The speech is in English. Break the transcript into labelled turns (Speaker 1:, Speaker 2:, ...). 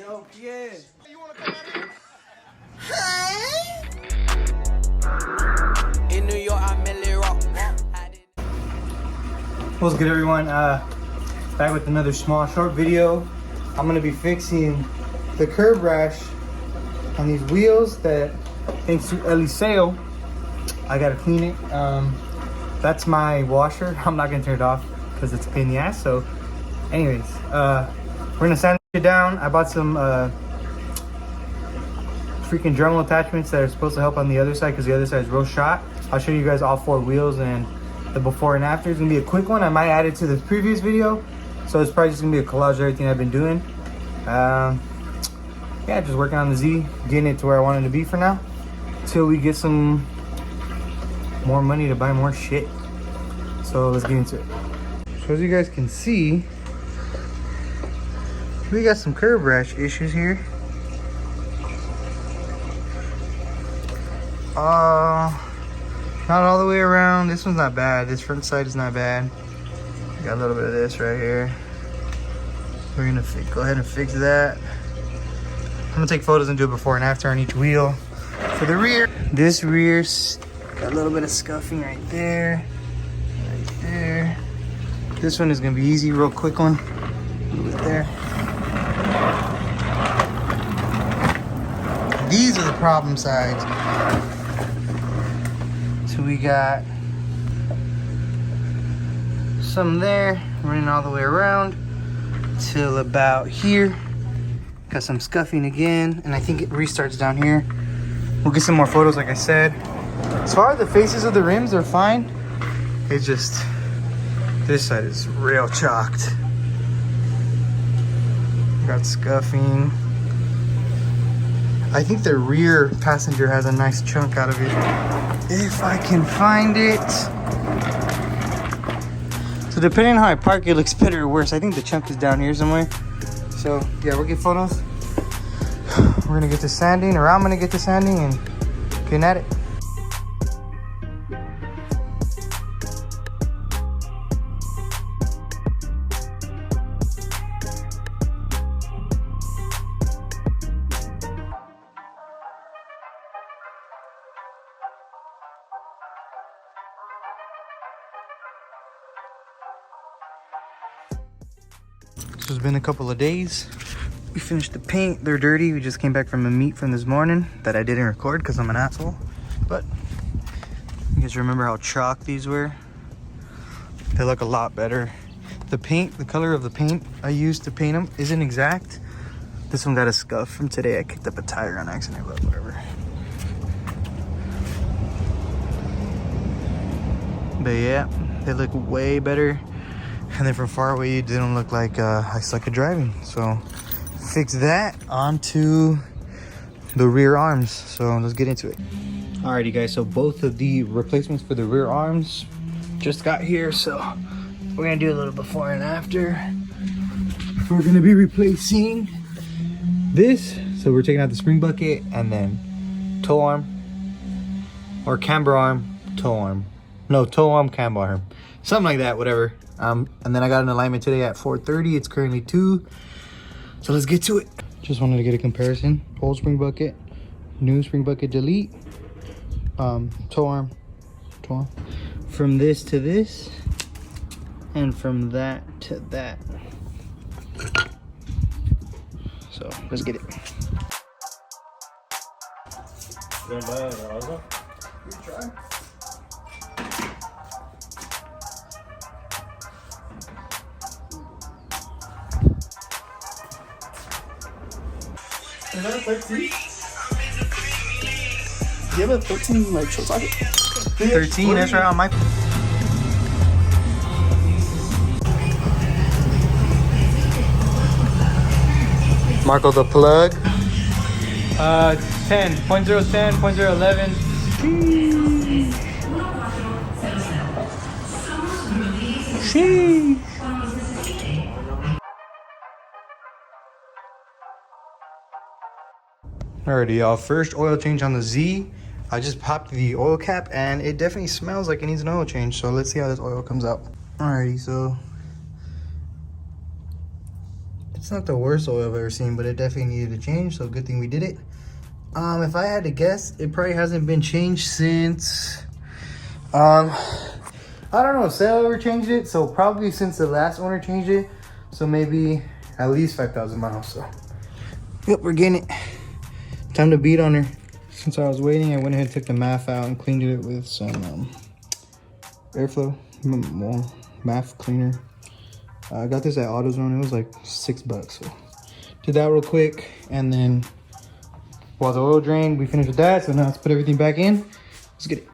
Speaker 1: Yo, yeah.
Speaker 2: You wanna come out here?
Speaker 1: In New York, I'm Millie Rock.
Speaker 3: What's good, everyone? Back with another small short video. I'm gonna be fixing the curb rash on these wheels that, thanks to Eliseo, I gotta clean it. That's my washer. I'm not gonna turn it off because it's a pain in the ass. So anyways, we're gonna sand it down. I bought some freaking Dremel attachments that are supposed to help on the other side because the other side is real shot. I'll show you guys all 4 wheels and the before and after. It's gonna be a quick one. I might add it to the previous video, so it's probably just gonna be a collage of everything I've been doing. Yeah, just working on the Z, getting it to where I want it to be for now, till we get some more money to buy more shit. So let's get into it. So as you guys can see, we got some curb rash issues here. Not all the way around. This one's not bad. This front side is not bad. Got a little bit of this right here. We're gonna go ahead and fix that. I'm gonna take photos and do it before and after on each wheel. For the rear, this rear's got a little bit of scuffing right there, right there. This one is gonna be easy, real quick one. A little bit there. These are the problem sides. So we got some there, running all the way around till about here. Got some scuffing again, and I think it restarts down here. We'll get some more photos, like I said. As far as the faces of the rims, they're fine. It's just, this side is real chalked. Got scuffing. I think the rear passenger has a nice chunk out of it. If I can find it. So depending on how I park, it looks better or worse. I think the chunk is down here somewhere. So yeah, we'll get photos. We're gonna get to sanding, or I'm gonna get to sanding and getting at it. So it's been a couple of days. We finished the paint. They're dirty. We just came back from a meet from this morning that I didn't record because I'm an asshole. But you guys remember how chalk these were? They look a lot better. The paint, the color of the paint I used to paint them isn't exact. This one got a scuff from today. I kicked up a tire on accident, but whatever. But yeah, they look way better. And then from far away, it didn't look like I suck at driving. So fix that onto the rear arms. So let's get into it. Alrighty guys, so both of the replacements for the rear arms just got here. So we're gonna do a little before and after. We're gonna be replacing this. So we're taking out the spring bucket and then toe arm, or camber arm, toe arm. No, toe arm, camber arm. Something like that, whatever. And then I got an alignment today at 4:30. It's currently 2. So let's get to it. Just wanted to get a comparison. Old spring bucket, new spring bucket, delete. Toe arm. From this to this, and from that to that. So let's get it.
Speaker 2: You gonna buy an Argo? You try. Is that a 13? Do you have a 13 like short socket?
Speaker 3: 13, that's right on my. Marco the plug. 10, 0.010, 0.011. Sheesh. Alrighty, y'all. First oil change on the Z. I just popped the oil cap and it definitely smells like it needs an oil change. So let's see how this oil comes out. Alrighty, so it's not the worst oil I've ever seen, but it definitely needed to change, so good thing we did it. If I had to guess, it probably hasn't been changed since I don't know if Sale ever changed it, so probably since the last owner changed it, so maybe at least 5,000 miles. So yep, we're getting it. Time to beat on her. Since I was waiting, I went ahead and took the MAF out and cleaned it with some airflow MAF cleaner. I got this at AutoZone. It was like $6, so did that real quick, and then while the oil drained, we finished with that. So now let's put everything back in. Let's get it.